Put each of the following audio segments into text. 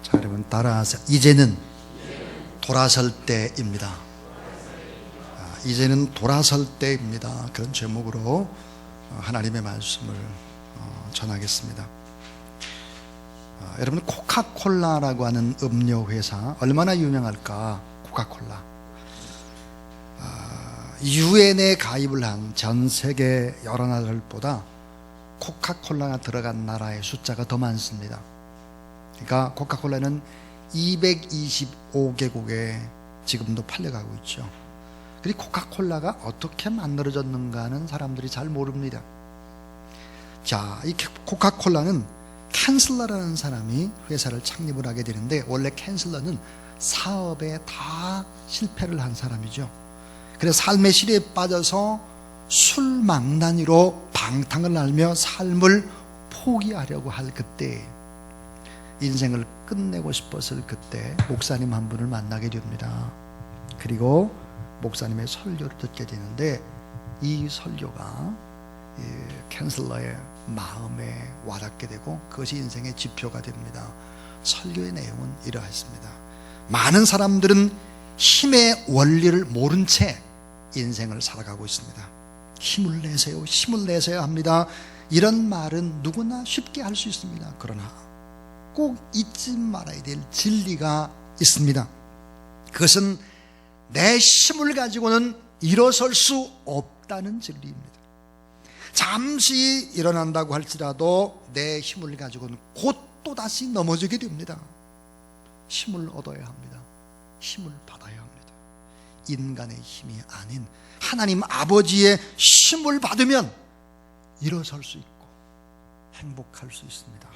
자, 여러분 따라하세요. 이제는 돌아설 때입니다. 이제는 돌아설 때입니다. 그런 제목으로 하나님의 말씀을 전하겠습니다. 여러분, 코카콜라라고 하는 음료 회사 얼마나 유명할까? 코카콜라. 유엔에 가입을 한 전 세계 여러 나라들보다 코카콜라가 들어간 나라의 숫자가 더 많습니다. 그러니까 코카콜라는 225개국에 지금도 팔려가고 있죠. 그리고 코카콜라가 어떻게 만들어졌는가는 사람들이 잘 모릅니다. 자, 이 코카콜라는 캔슬러라는 사람이 회사를 창립을 하게 되는데, 원래 캔슬러는 사업에 다 실패를 한 사람이죠. 그래서 삶의 시리에 빠져서 술망나니로 방탕을 알며 삶을 포기하려고 할 그때, 인생을 끝내고 싶었을 그때 목사님 한 분을 만나게 됩니다. 그리고 목사님의 설교를 듣게 되는데, 이 설교가 캔슬러의 마음에 와닿게 되고 그것이 인생의 지표가 됩니다. 설교의 내용은 이러했습니다. 많은 사람들은 힘의 원리를 모른 채 인생을 살아가고 있습니다. 힘을 내세요, 힘을 내세요 합니다. 이런 말은 누구나 쉽게 할 수 있습니다. 그러나 꼭 잊지 말아야 될 진리가 있습니다. 그것은 내 힘을 가지고는 일어설 수 없다는 진리입니다. 잠시 일어난다고 할지라도 내 힘을 가지고는 곧 또다시 넘어지게 됩니다. 힘을 얻어야 합니다. 힘을 받아야 합니다. 인간의 힘이 아닌 하나님 아버지의 힘을 받으면 일어설 수 있고 행복할 수 있습니다.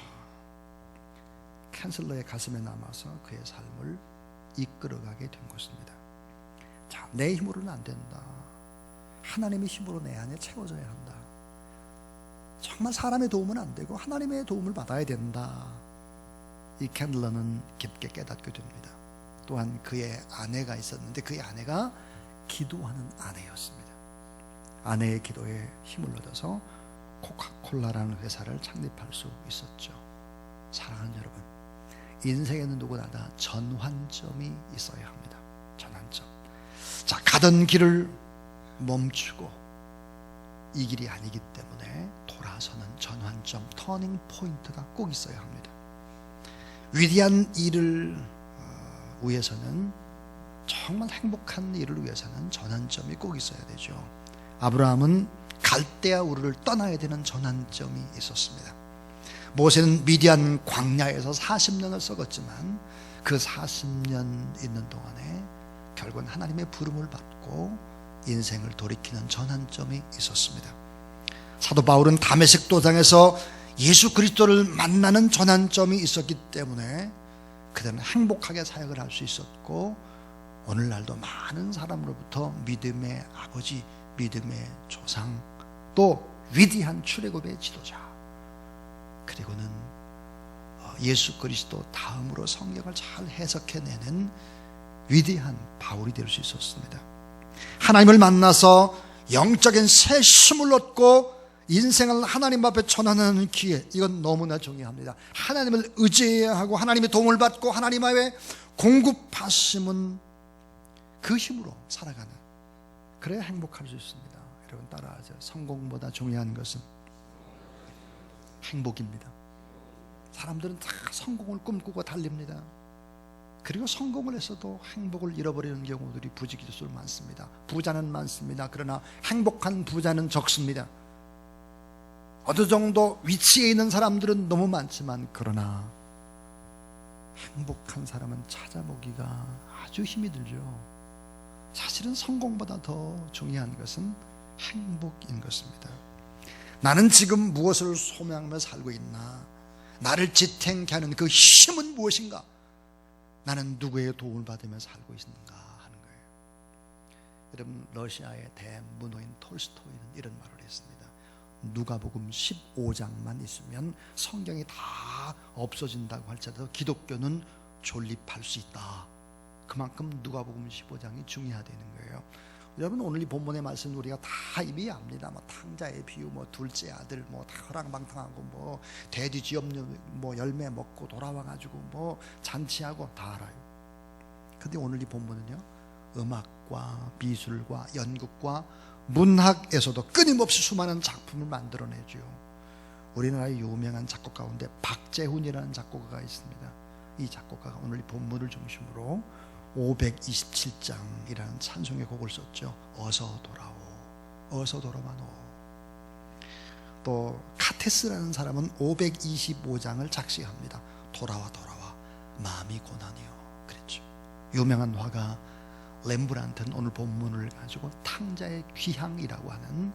캔슬러의 가슴에 남아서 그의 삶을 이끌어가게 된 것입니다. 자, 내 힘으로는 안 된다. 하나님의 힘으로 내 안에 채워져야 한다. 정말 사람의 도움은 안 되고 하나님의 도움을 받아야 된다. 이 캔슬러는 깊게 깨닫게 됩니다. 또한 그의 아내가 있었는데, 그의 아내가 기도하는 아내였습니다. 아내의 기도에 힘을 얻어서 코카콜라라는 회사를 창립할 수 있었죠. 사랑하는 여러분, 인생에는 누구나 다 전환점이 있어야 합니다. 전환점. 자, 가던 길을 멈추고 이 길이 아니기 때문에 돌아서는 전환점, 터닝 포인트가 꼭 있어야 합니다. 위대한 일을 위해서는, 정말 행복한 일을 위해서는 전환점이 꼭 있어야 되죠. 아브라함은 갈대아 우르를 떠나야 되는 전환점이 있었습니다. 모세는 미디안 광야에서 40년을 썩었지만 그 40년 있는 동안에 결국은 하나님의 부름을 받고 인생을 돌이키는 전환점이 있었습니다. 사도 바울은 다메섹 도상에서 예수 그리스도를 만나는 전환점이 있었기 때문에 그들은 행복하게 사역을 할 수 있었고, 오늘날도 많은 사람으로부터 믿음의 아버지, 믿음의 조상, 또 위대한 출애굽의 지도자, 그리고는 예수 그리스도 다음으로 성경을 잘 해석해내는 위대한 바울이 될 수 있었습니다. 하나님을 만나서 영적인 새 힘을 얻고 인생을 하나님 앞에 전환하는 기회, 이건 너무나 중요합니다. 하나님을 의지해야 하고 하나님의 도움을 받고 하나님의 공급하심은 그 힘으로 살아가는, 그래야 행복할 수 있습니다. 여러분 따라하세요. 성공보다 중요한 것은 행복입니다. 사람들은 다 성공을 꿈꾸고 달립니다. 그리고 성공을 했어도 행복을 잃어버리는 경우들이 부지기수로 많습니다. 부자는 많습니다. 그러나 행복한 부자는 적습니다. 어느 정도 위치에 있는 사람들은 너무 많지만, 그러나 행복한 사람은 찾아보기가 아주 힘이 들죠. 사실은 성공보다 더 중요한 것은 행복인 것입니다. 나는 지금 무엇을 소명하며 살고 있나? 나를 지탱케 하는 그 힘은 무엇인가? 나는 누구의 도움을 받으며 살고 있는가 하는 거예요. 여러분, 러시아의 대문호인 톨스토이는 이런 말을 했습니다. 누가복음 15장만 있으면 성경이 다 없어진다고 할지라도 기독교는 존립할 수 있다. 그만큼 누가복음 15장이 중요하다는 거예요. 여러분 오늘 이 본문의 말씀 우리가 다 이미 압니다. 뭐 탕자의 비유, 뭐 둘째 아들, 뭐 다 허랑방탕하고 뭐 돼지 쥐 없는 뭐 열매 먹고 돌아와가지고 뭐 잔치하고 다 알아요. 근데 오늘 이 본문은요, 음악과 미술과 연극과 문학에서도 끊임없이 수많은 작품을 만들어내죠. 우리나라의 유명한 작곡가 가운데 박재훈이라는 작곡가가 있습니다. 이 작곡가가 오늘 이 본문을 중심으로 527장이라는 찬송의 곡을 썼죠. 어서 돌아오, 어서 돌아와노. 또 카테스라는 사람은 525장을 작시합니다. 돌아와 돌아와 마음이 고난이요 그랬죠. 유명한 화가 렘브란트는 오늘 본문을 가지고 탕자의 귀향이라고 하는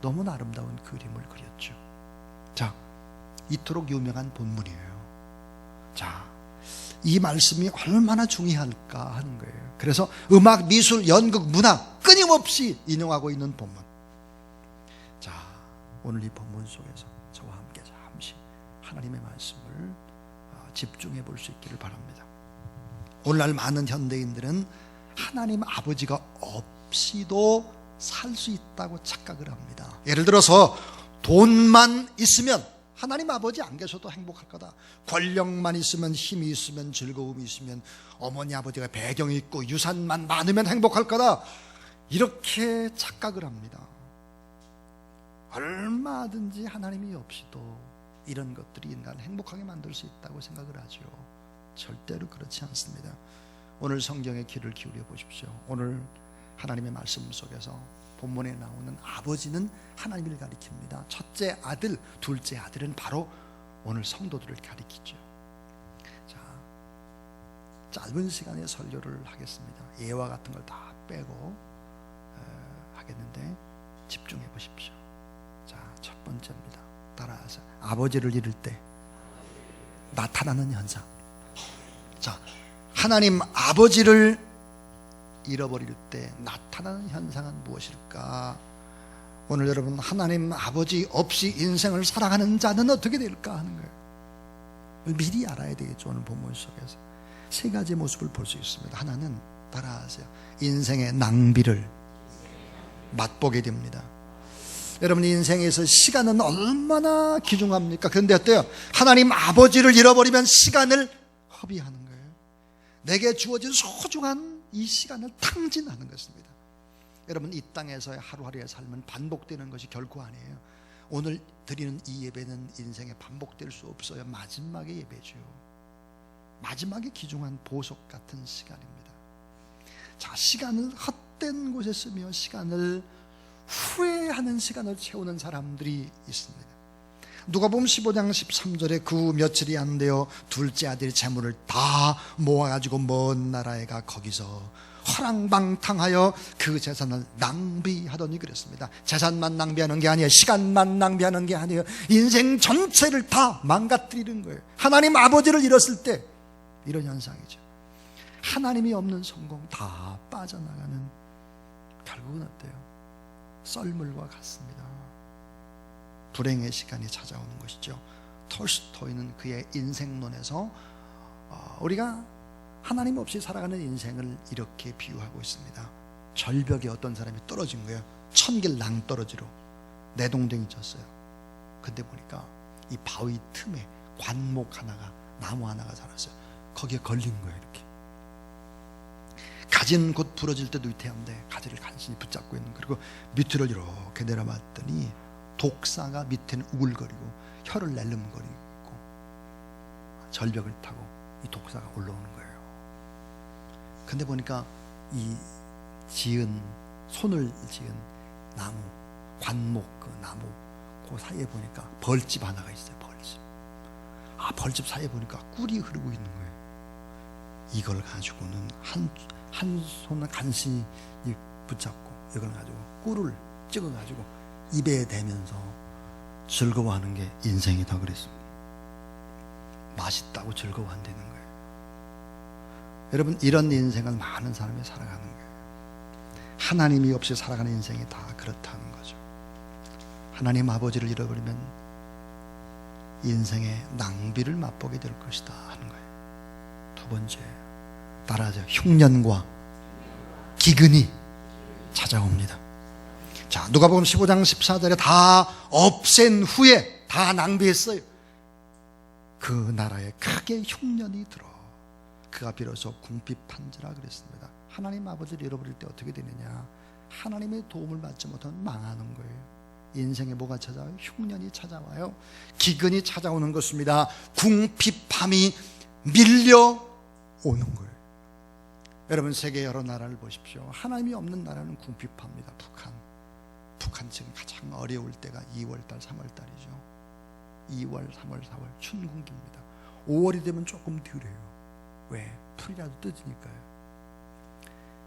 너무나 아름다운 그림을 그렸죠. 자, 이토록 유명한 본문이에요. 자, 이 말씀이 얼마나 중요할까 하는 거예요. 그래서 음악, 미술, 연극, 문학 끊임없이 인용하고 있는 본문. 자, 오늘 이 본문 속에서 저와 함께 잠시 하나님의 말씀을 집중해 볼 수 있기를 바랍니다. 오늘날 많은 현대인들은 하나님 아버지가 없이도 살 수 있다고 착각을 합니다. 예를 들어서 돈만 있으면 하나님 아버지 안 계셔도 행복할 거다. 권력만 있으면, 힘이 있으면, 즐거움이 있으면, 어머니 아버지가 배경이 있고 유산만 많으면 행복할 거다. 이렇게 착각을 합니다. 얼마든지 하나님이 없이도 이런 것들이 인간을 행복하게 만들 수 있다고 생각을 하죠. 절대로 그렇지 않습니다. 오늘 성경에 귀를 기울여 보십시오. 오늘 하나님의 말씀 속에서 본문에 나오는 아버지는 하나님을 가리킵니다. 첫째 아들, 둘째 아들은 바로 오늘 성도들을 가리키죠. 자, 짧은 시간에 설교를 하겠습니다. 예화 같은 걸 다 빼고 하겠는데 집중해 보십시오. 자, 첫 번째입니다. 따라하세요. 아버지를 잃을 때 나타나는 현상. 자, 하나님 아버지를 잃어버릴 때 나타나는 현상은 무엇일까? 오늘 여러분, 하나님 아버지 없이 인생을 살아가는 자는 어떻게 될까 하는 거예요. 미리 알아야 되겠죠. 오늘 본문 속에서 세 가지 모습을 볼 수 있습니다. 하나는, 따라하세요, 인생의 낭비를 맛보게 됩니다. 여러분, 인생에서 시간은 얼마나 귀중합니까? 그런데 어때요? 하나님 아버지를 잃어버리면 시간을 허비하는 거예요. 내게 주어진 소중한 이 시간을 탕진하는 것입니다. 여러분, 이 땅에서의 하루하루의 삶은 반복되는 것이 결코 아니에요. 오늘 드리는 이 예배는 인생에 반복될 수 없어요. 마지막의 예배죠. 마지막에 귀중한 보석 같은 시간입니다. 자, 시간을 헛된 곳에 쓰며 시간을 후회하는 시간을 채우는 사람들이 있습니다. 누가복음 15장 13절에 그 며칠이 안 되어 둘째 아들이 재물을 다 모아가지고 먼 나라에 가 거기서 허랑방탕하여 그 재산을 낭비하더니 그랬습니다. 재산만 낭비하는 게 아니에요. 시간만 낭비하는 게 아니에요. 인생 전체를 다 망가뜨리는 거예요. 하나님 아버지를 잃었을 때 이런 현상이죠. 하나님이 없는 성공 다 빠져나가는, 결국은 어때요? 썰물과 같습니다. 불행의 시간이 찾아오는 것이죠. 톨스토이는 그의 인생론에서 우리가 하나님 없이 살아가는 인생을 이렇게 비유하고 있습니다. 절벽에 어떤 사람이 떨어진 거예요. 천길 낭떠러지로 내동댕이 쳤어요. 근데 보니까 이 바위 틈에 관목 하나가, 나무 하나가 자랐어요. 거기에 걸린 거예요. 이렇게 가지는 곧 부러질 때도 위태한데 가지를 간신히 붙잡고 있는, 그리고 밑으로 이렇게 내려봤더니 독사가 밑에는 우글거리고 혀를 낼름거리고 있고, 절벽을 타고 이 독사가 올라오는 거예요. 근데 보니까 이 손을 지은 나무, 관목, 그 나무 그 사이에 보니까 벌집 하나가 있어요. 벌집. 벌집 사이에 보니까 꿀이 흐르고 있는 거예요. 이걸 가지고는 한 손을 간신히 붙잡고 이걸 가지고 꿀을 찍어가지고 입에 대면서 즐거워하는 게 인생이다 그랬습니다. 맛있다고 즐거워한다는 거예요. 여러분, 이런 인생을 많은 사람이 살아가는 거예요. 하나님이 없이 살아가는 인생이 다 그렇다는 거죠. 하나님 아버지를 잃어버리면 인생의 낭비를 맛보게 될 것이다 하는 거예요. 두 번째, 따라하죠. 흉년과 기근이 찾아옵니다. 자, 누가복음 15장 14절에 다 없앤 후에 다 낭비했어요. 그 나라에 크게 흉년이 들어 그가 비로소 궁핍한지라 그랬습니다. 하나님 아버지를 잃어버릴 때 어떻게 되느냐? 하나님의 도움을 받지 못하면 망하는 거예요. 인생에 뭐가 찾아와요? 흉년이 찾아와요. 기근이 찾아오는 것입니다. 궁핍함이 밀려오는 거예요. 여러분, 세계 여러 나라를 보십시오. 하나님이 없는 나라는 궁핍합니다. 북한 지금 가장 어려울 때가 2월달 3월달이죠 2월 3월 4월 춘궁기입니다. 5월이 되면 조금 덜해요. 왜? 풀이라도 뜯으니까요.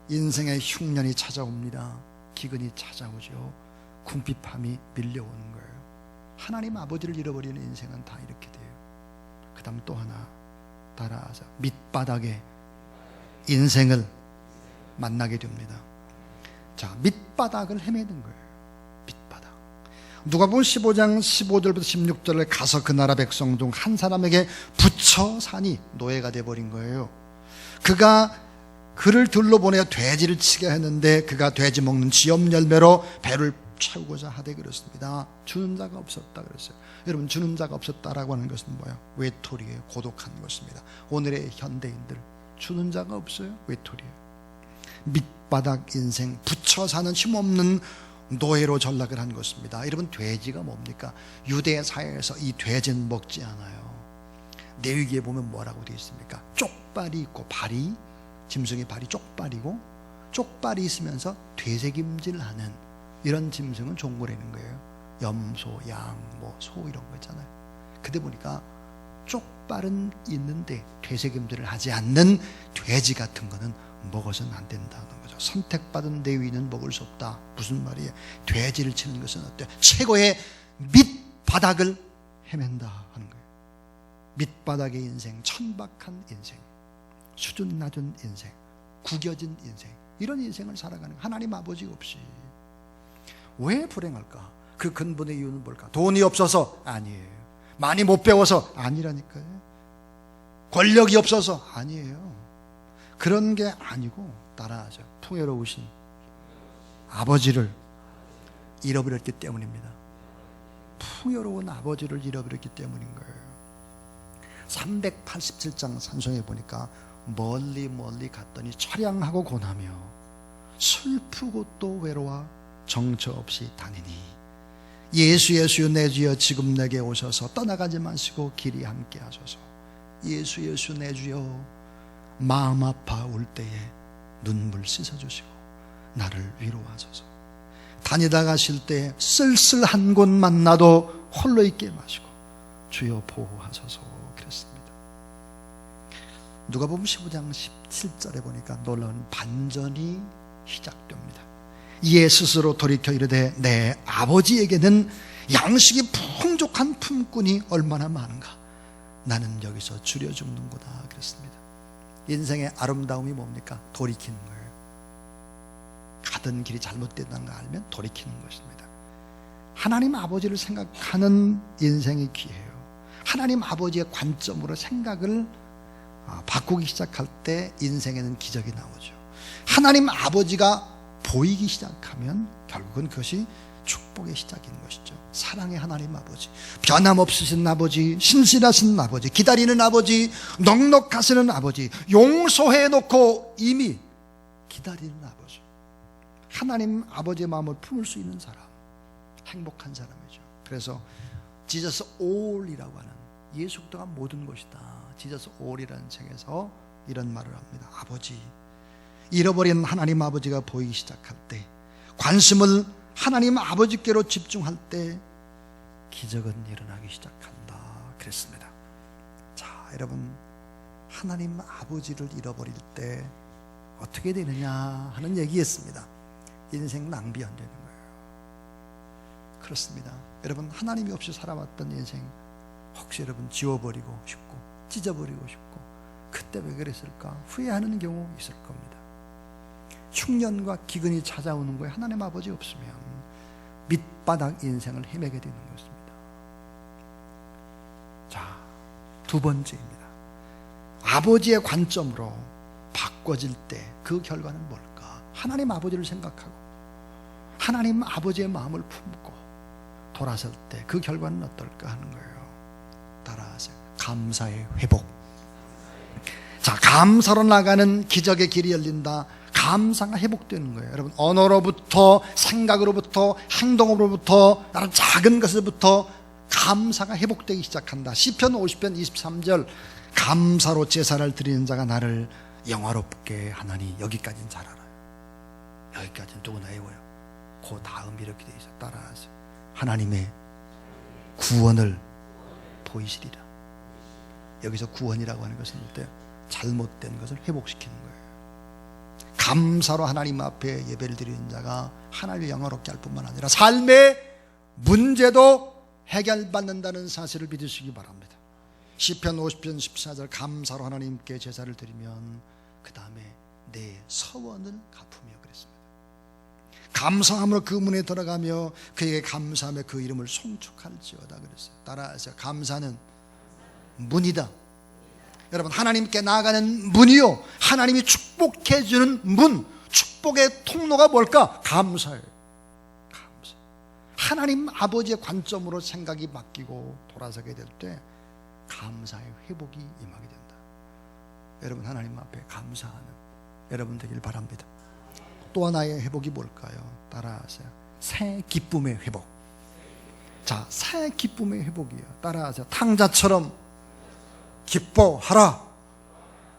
인생의 흉년이 찾아옵니다. 기근이 찾아오죠. 궁핍함이 밀려오는 거예요. 하나님 아버지를 잃어버리는 인생은 다 이렇게 돼요. 그 다음 또 하나 따라하자. 밑바닥에 인생을 만나게 됩니다. 자, 밑바닥을 헤매는 거예요. 밑바닥. 누가복음 15장 15절부터 16절에 가서 그 나라 백성 중 한 사람에게 붙여 사니 노예가 돼버린 거예요. 그가 그를 둘러보내어 돼지를 치게 했는데 그가 돼지 먹는 지엄 열매로 배를 채우고자 하되 그렇습니다. 주는 자가 없었다 그랬어요. 여러분, 주는 자가 없었다라고 하는 것은 뭐예요? 외톨이에요. 고독한 것입니다. 오늘의 현대인들 주는 자가 없어요. 외톨이에요. 밑바닥 인생, 붙여 사는 힘없는 노예로 전락을 한 것입니다. 여러분, 돼지가 뭡니까? 유대 사회에서 이 돼지는 먹지 않아요. 레위기에 보면 뭐라고 되어 있습니까? 쪽발이 있고 발이, 짐승의 발이 쪽발이고 쪽발이 있으면서 되새김질하는 이런 짐승은 종고라는 거예요. 염소, 양, 소 이런 거 있잖아요. 그때 보니까 쪽발은 있는데 되새김질을 하지 않는 돼지 같은 거는 먹어서는 안 된다는 거죠. 선택받은 레위인은 먹을 수 없다. 무슨 말이에요? 돼지를 치는 것은 어때요? 최고의 밑바닥을 헤맨다 하는 거예요. 밑바닥의 인생, 천박한 인생, 수준 낮은 인생, 구겨진 인생, 이런 인생을 살아가는 하나님 아버지 없이. 왜 불행할까? 그 근본의 이유는 뭘까? 돈이 없어서? 아니에요. 많이 못 배워서? 아니라니까요. 권력이 없어서? 아니에요. 그런 게 아니고 따라하죠. 풍요로우신 아버지를 잃어버렸기 때문입니다. 풍요로운 아버지를 잃어버렸기 때문인 거예요. 387장 산성에 보니까 멀리 갔더니 처량하고 고나며 슬프고 또 외로워 정처 없이 다니니 예수 내 주여 지금 내게 오셔서 떠나가지 마시고 길이 함께 하소서. 예수 내 주여 마음 아파 울 때에 눈물 씻어주시고 나를 위로하소서. 다니다 가실 때 쓸쓸한 곳 만나도 홀로 있게 마시고 주여 보호하소서 그랬습니다. 누가복음 15장 17절에 보니까 놀라운 반전이 시작됩니다. 이에 스스로 돌이켜 이르되 내 아버지에게는 양식이 풍족한 품꾼이 얼마나 많은가. 나는 여기서 줄여 죽는구나 그랬습니다. 인생의 아름다움이 뭡니까? 돌이키는 거예요. 가던 길이 잘못됐다는 걸 알면 돌이키는 것입니다. 하나님 아버지를 생각하는 인생이 귀해요. 하나님 아버지의 관점으로 생각을 바꾸기 시작할 때 인생에는 기적이 나오죠. 하나님 아버지가 보이기 시작하면 결국은 그것이 축복의 시작인 것이죠. 사랑의 하나님 아버지, 변함없으신 아버지, 신실하신 아버지, 기다리는 아버지, 넉넉하시는 아버지, 용서해놓고 이미 기다리는 아버지. 하나님 아버지의 마음을 품을 수 있는 사람, 행복한 사람이죠. 그래서 Jesus all이라고 하는, 예수 그리스도가 모든 것이다, Jesus all이라는 책에서 이런 말을 합니다. 아버지, 잃어버린 하나님 아버지가 보이기 시작할 때, 관심을 하나님 아버지께로 집중할 때 기적은 일어나기 시작한다 그랬습니다. 자, 여러분, 하나님 아버지를 잃어버릴 때 어떻게 되느냐 하는 얘기였습니다. 인생 낭비 안 되는 거예요. 그렇습니다. 여러분, 하나님이 없이 살아왔던 인생 혹시 여러분 지워버리고 싶고 찢어버리고 싶고 그때 왜 그랬을까 후회하는 경우 있을 겁니다. 흉년과 기근이 찾아오는 거에 하나님 아버지 없으면 밑바닥 인생을 헤매게 되는 것입니다. 자, 두 번째입니다. 아버지의 관점으로 바꿔질 때 그 결과는 뭘까? 하나님 아버지를 생각하고 하나님 아버지의 마음을 품고 돌아설 때 그 결과는 어떨까 하는 거예요. 따라하세요. 감사의 회복. 자, 감사로 나가는 기적의 길이 열린다. 감사가 회복되는 거예요. 여러분, 언어로부터, 생각으로부터, 행동으로부터, 나는 작은 것으로부터 감사가 회복되기 시작한다. 시편 50편 23절, 감사로 제사를 드리는 자가 나를 영화롭게 하나니. 여기까지는 잘 알아요. 여기까지는 누구나 외워요. 그 다음 이렇게 돼 있어. 따라하세요. 하나님의 구원을 보이시리라. 여기서 구원이라고 하는 것은 잘못된 것을 회복시키는 거예요. 감사로 하나님 앞에 예배를 드리는 자가 하나님을 영화롭게 할 뿐만 아니라 삶의 문제도 해결받는다는 사실을 믿으시기 바랍니다. 시편 50편 14절, 감사로 하나님께 제사를 드리면 그 다음에 내 서원을 갚으며 그랬습니다. 감사함으로 그 문에 들어가며 그에게 감사하며 그 이름을 송축할지어다 그랬어요. 따라하세요. 감사는 문이다. 여러분, 하나님께 나아가는 문이요, 하나님이 축복해 주는 문, 축복의 통로가 뭘까? 감사예요. 감사. 하나님 아버지의 관점으로 생각이 바뀌고 돌아서게 될 때 감사의 회복이 임하게 된다. 여러분, 하나님 앞에 감사하는 여러분 되길 바랍니다. 또 하나의 회복이 뭘까요? 따라하세요. 새 기쁨의 회복. 자, 새 기쁨의 회복이에요. 따라하세요. 탕자처럼 기뻐하라.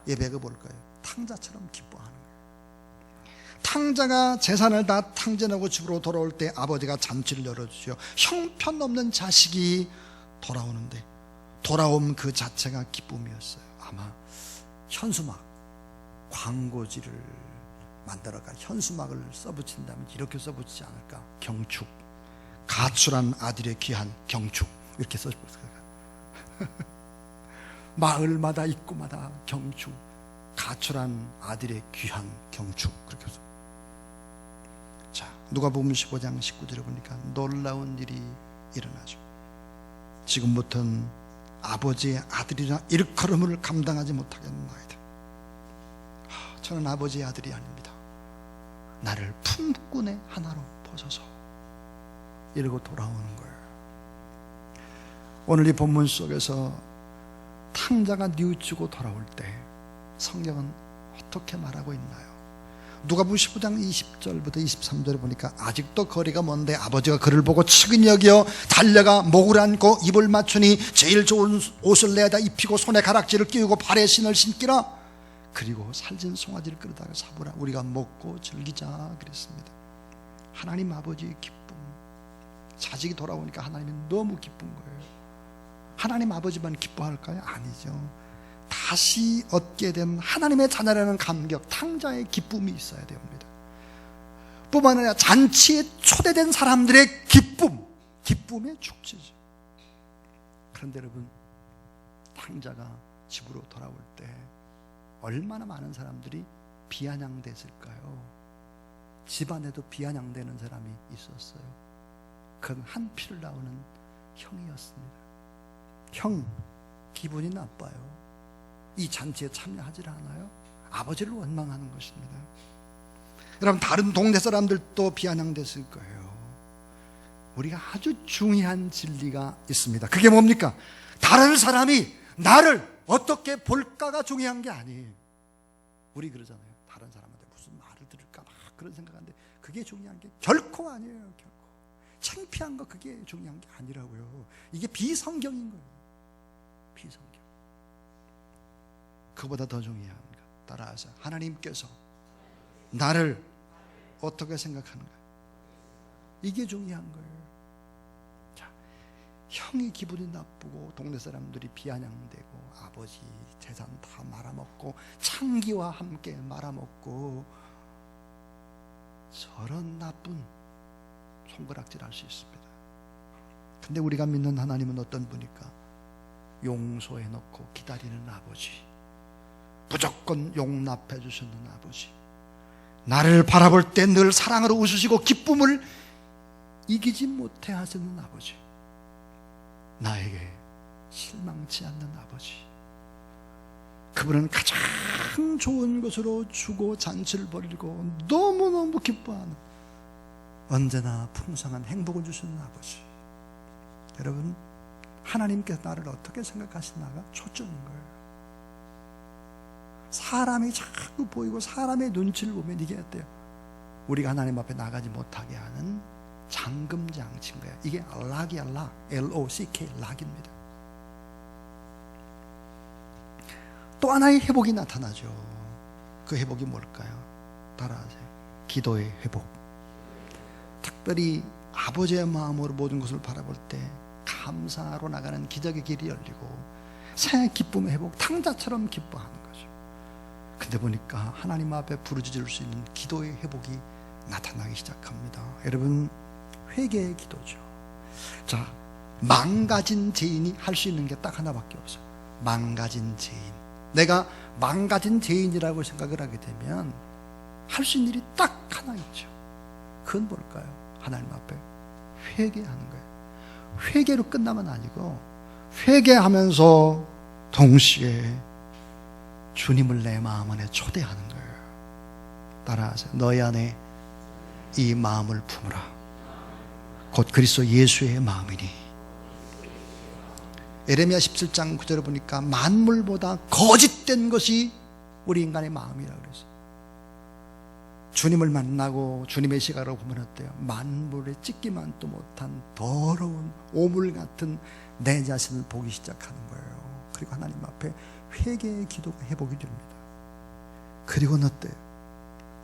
예배가 뭘까요? 탕자처럼 기뻐하는 거예요. 탕자가 재산을 다 탕진하고 집으로 돌아올 때 아버지가 잔치를 열어주죠. 형편없는 자식이 돌아오는데 돌아옴 그 자체가 기쁨이었어요. 아마 현수막, 광고지를 만들어가 현수막을 써붙인다면 이렇게 써붙이지 않을까? 경축, 가출한 아들의 귀한 경축, 이렇게 써붙였어요. 마을마다 입구마다 경축, 가출한 아들의 귀한 경축, 그렇게 해서. 자, 누가복음 15장 19절에 보니까 놀라운 일이 일어나죠. 지금부터는 아버지의 아들이라 일컬음을 감당하지 못하겠나이다. 저는 아버지의 아들이 아닙니다. 나를 품꾼의 하나로 보소서. 이러고 돌아오는 거예요. 오늘 이 본문 속에서 탕자가 뉘우치고 돌아올 때 성경은 어떻게 말하고 있나요? 누가복음 15장 20절부터 23절에 보니까 아직도 거리가 먼데 아버지가 그를 보고 측은히 여겨 달려가 목을 안고 입을 맞추니 제일 좋은 옷을 내다 입히고 손에 가락지를 끼우고 발에 신을 신기라. 그리고 살진 송아지를 끌어다가 사보라. 우리가 먹고 즐기자 그랬습니다. 하나님 아버지의 기쁨. 자식이 돌아오니까 하나님이 너무 기쁜 거예요. 하나님 아버지만 기뻐할까요? 아니죠. 다시 얻게 된 하나님의 자녀라는 감격, 탕자의 기쁨이 있어야 됩니다. 뿐만 아니라 잔치에 초대된 사람들의 기쁨, 기쁨의 축제죠. 그런데 여러분, 탕자가 집으로 돌아올 때 얼마나 많은 사람들이 비아냥됐을까요? 집안에도 비아냥되는 사람이 있었어요. 그건 한 피를 나오는 형이었습니다. 형, 기분이 나빠요. 이 잔치에 참여하지 않아요? 아버지를 원망하는 것입니다. 여러분, 다른 동네 사람들도 비아냥됐을 거예요. 우리가 아주 중요한 진리가 있습니다. 그게 뭡니까? 다른 사람이 나를 어떻게 볼까가 중요한 게 아니에요. 우리 그러잖아요. 다른 사람한테 무슨 말을 들을까 막 그런 생각하는데 그게 중요한 게 결코 아니에요. 결코. 창피한 거 그게 중요한 게 아니라고요. 이게 비성경인 거예요. 비성경. 그보다 더 중요한 것 따라서 하나님께서 나를 어떻게 생각하는가, 이게 중요한 거예요. 자, 형이 기분이 나쁘고 동네 사람들이 비아냥대고 아버지 재산 다 말아먹고 창기와 함께 말아먹고 저런 나쁜 손가락질 할 수 있습니다. 근데 우리가 믿는 하나님은 어떤 분일까? 용서해 놓고 기다리는 아버지, 무조건 용납해 주시는 아버지, 나를 바라볼 때 늘 사랑으로 웃으시고 기쁨을 이기지 못해 하시는 아버지, 나에게 실망치 않는 아버지. 그분은 가장 좋은 것으로 주고 잔치를 벌이고 너무너무 기뻐하는, 언제나 풍성한 행복을 주시는 아버지. 여러분, 하나님께서 나를 어떻게 생각하시나가 초점인 거예요. 사람이 자꾸 보이고 사람의 눈치를 보면 이게 어때요? 우리가 하나님 앞에 나가지 못하게 하는 잠금장치인 거예요. 이게 락이야, 락. L-O-C-K, 락입니다. 또 하나의 회복이 나타나죠. 그 회복이 뭘까요? 따라하세요. 기도의 회복. 특별히 아버지의 마음으로 모든 것을 바라볼 때 감사로 나가는 기적의 길이 열리고 새 기쁨의 회복, 탕자처럼 기뻐하는 거죠. 근데 보니까 하나님 앞에 부르짖을 수 있는 기도의 회복이 나타나기 시작합니다. 여러분, 회개의 기도죠. 자, 망가진 죄인이 할 수 있는 게 딱 하나밖에 없어요. 망가진 죄인. 내가 망가진 죄인이라고 생각을 하게 되면 할 수 있는 일이 딱 하나 있죠. 그건 뭘까요? 하나님 앞에 회개하는 거예요. 회개로 끝나면 아니고 회개하면서 동시에 주님을 내 마음 안에 초대하는 거예요. 따라하세요. 너희 안에 이 마음을 품으라. 곧 그리스도 예수의 마음이니. 에레미야 17장 9절에 보니까 만물보다 거짓된 것이 우리 인간의 마음이라고 그랬어요. 주님을 만나고 주님의 시각으로 보면 어때요? 만물에 찍기만도 못한 더러운 오물 같은 내 자신을 보기 시작하는 거예요. 그리고 하나님 앞에 회개의 기도가 회복이 됩니다. 그리고는 어때요?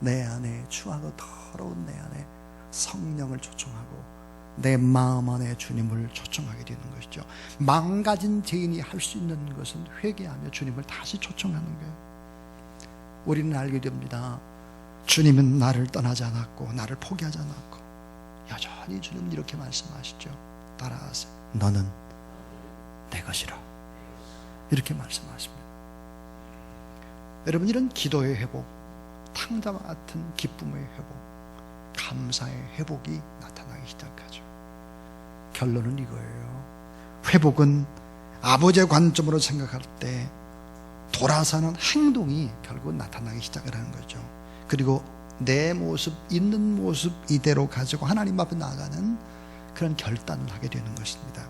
내 안에 추하고 더러운 내 안에 성령을 초청하고 내 마음 안에 주님을 초청하게 되는 것이죠. 망가진 죄인이 할 수 있는 것은 회개하며 주님을 다시 초청하는 거예요. 우리는 알게 됩니다. 주님은 나를 떠나지 않았고 나를 포기하지 않았고 여전히 주님은 이렇게 말씀하시죠. 따라하세요. 너는 내 것이라. 이렇게 말씀하십니다. 여러분, 이런 기도의 회복, 탕자와 같은 기쁨의 회복, 감사의 회복이 나타나기 시작하죠. 결론은 이거예요. 회복은 아버지의 관점으로 생각할 때 돌아서는 행동이 결국 나타나기 시작을 하는 거죠. 그리고 내 모습, 있는 모습 이대로 가지고 하나님 앞에 나아가는 그런 결단을 하게 되는 것입니다.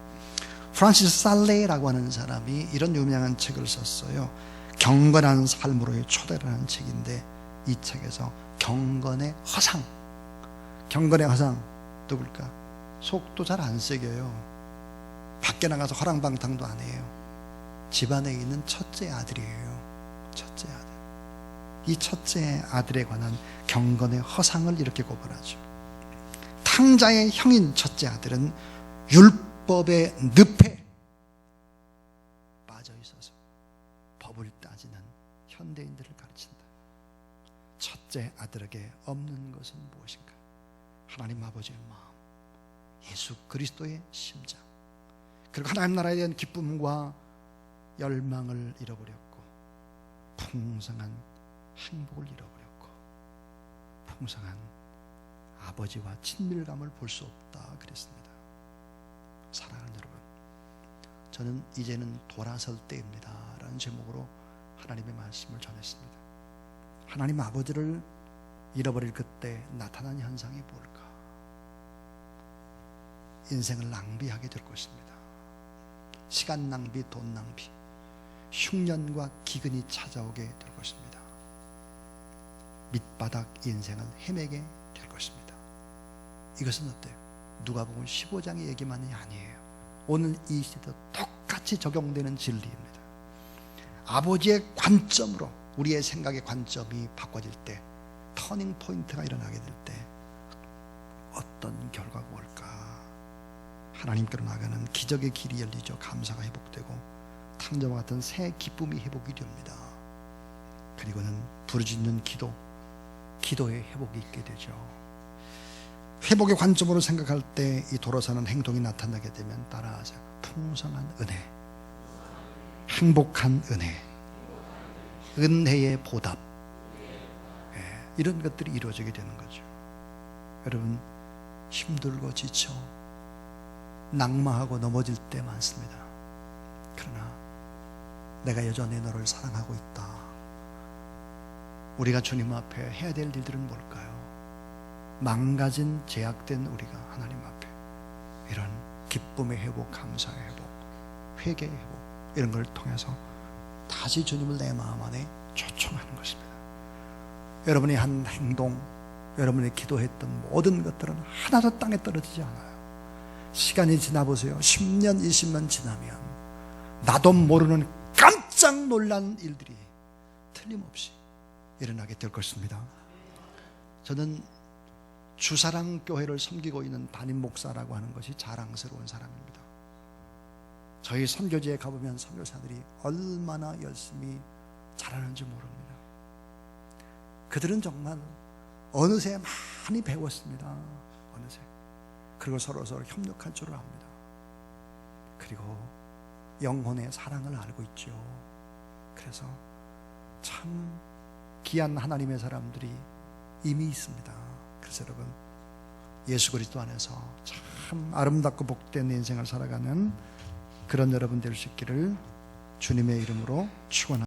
프란시스 살레라고 하는 사람이 이런 유명한 책을 썼어요. 경건한 삶으로의 초대라는 책인데, 이 책에서 경건의 허상, 경건의 허상 누굴까? 속도 잘 안 새겨요. 밖에 나가서 허랑방탕도 안 해요. 집안에 있는 첫째 아들이에요. 첫째 아들. 이 첫째 아들에 관한 경건의 허상을 이렇게 고발하죠. 탕자의 형인 첫째 아들은 율법의 늪에 빠져 있어서 법을 따지는 현대인들을 가르친다. 첫째 아들에게 없는 것은 무엇인가? 하나님 아버지의 마음, 예수 그리스도의 심장, 그리고 하나님 나라에 대한 기쁨과 열망을 잃어버렸고 풍성한 행복을 잃어버렸고 풍성한 아버지와 친밀감을 볼 수 없다 그랬습니다. 사랑하는 여러분, 저는 이제는 돌아설 때입니다 라는 제목으로 하나님의 말씀을 전했습니다. 하나님 아버지를 잃어버릴 그때 나타난 현상이 뭘까? 인생을 낭비하게 될 것입니다. 시간 낭비, 돈 낭비, 흉년과 기근이 찾아오게 될 것입니다. 밑바닥 인생을 헤매게 될 것입니다. 이것은 어때요? 누가복음 15장의 얘기만이 아니에요. 오늘 이 시대도 똑같이 적용되는 진리입니다. 아버지의 관점으로 우리의 생각의 관점이 바꿔질 때, 터닝 포인트가 일어나게 될 때 어떤 결과가 올까? 하나님께로 나가는 기적의 길이 열리죠. 감사가 회복되고 탕자와 같은 새 기쁨이 회복이 됩니다. 그리고는 부르짖는 기도, 기도의 회복이 있게 되죠. 회복의 관점으로 생각할 때 이 돌아서는 행동이 나타나게 되면 따라하세요. 풍성한 은혜, 행복한 은혜, 은혜의 보답, 이런 것들이 이루어지게 되는 거죠. 여러분, 힘들고 지쳐 낙마하고 넘어질 때 많습니다. 그러나 내가 여전히 너를 사랑하고 있다. 우리가 주님 앞에 해야 될 일들은 뭘까요? 망가진 제약된 우리가 하나님 앞에 이런 기쁨의 회복, 감사의 회복, 회개의 회복 이런 걸 통해서 다시 주님을 내 마음 안에 초청하는 것입니다. 여러분이 한 행동, 여러분이 기도했던 모든 것들은 하나도 땅에 떨어지지 않아요. 시간이 지나보세요. 10년, 20년 지나면 나도 모르는 깜짝 놀란 일들이 틀림없이 일어나게 될 것입니다. 저는 주사랑교회를 섬기고 있는 담임 목사라고 하는 것이 자랑스러운 사람입니다. 저희 선교지에 가보면 선교사들이 얼마나 열심히 잘하는지 모릅니다. 그들은 정말 어느새 많이 배웠습니다. 어느새. 그리고 서로 협력할 줄을 압니다. 그리고 영혼의 사랑을 알고 있죠. 그래서 참 귀한 하나님의 사람들이 이미 있습니다. 그래서 여러분, 예수 그리스도 안에서 참 아름답고 복된 인생을 살아가는 그런 여러분 될 수 있기를 주님의 이름으로 축원합니다.